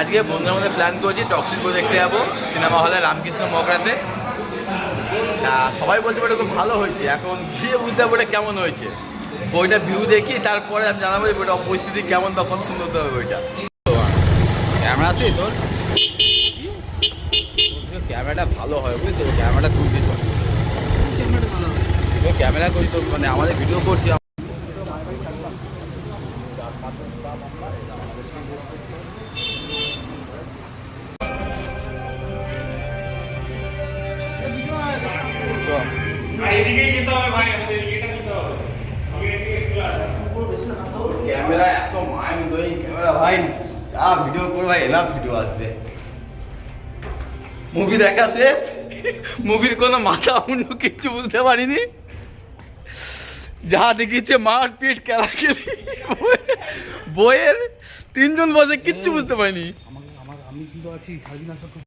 আজকে বন্ধুদের মধ্যে প্ল্যান করেছি টক্সিক বই দেখতে যাবো সিনেমা হলে রামকৃষ্ণ মগরাতে। সবাই বলতে পারে খুব ভালো হয়েছে, এখন গিয়ে বুঝতে পারবো এটা কেমন হয়েছে। বইটা ভিউ দেখি তারপরে আমি জানাবো বইটা পরিস্থিতি কেমন, তখন সুন্দর হবে বইটা। ক্যামেরা আছে তোর, ক্যামেরাটা ভালো হয় বুঝলি তো, ক্যামেরাটা তুলতে চল, ক্যামেরা করি তো, মানে আমাদের ভিডিও করছি। ক্যামেরা এত মাইন্ড দই ক্যামেরা ভাই, যা ভিডিও করো ভাই এলাম ভিডিও আসবে। মুভি দেখা শেষ, মুভির কোনো মাথা মুন্ড কিচ্ছু বুঝতে পারিনি, যা দেখিয়েছে মারপিট খেলাখেলি, বইয়ের 3 জন বসে কিচ্ছু বুঝতে পারিনি।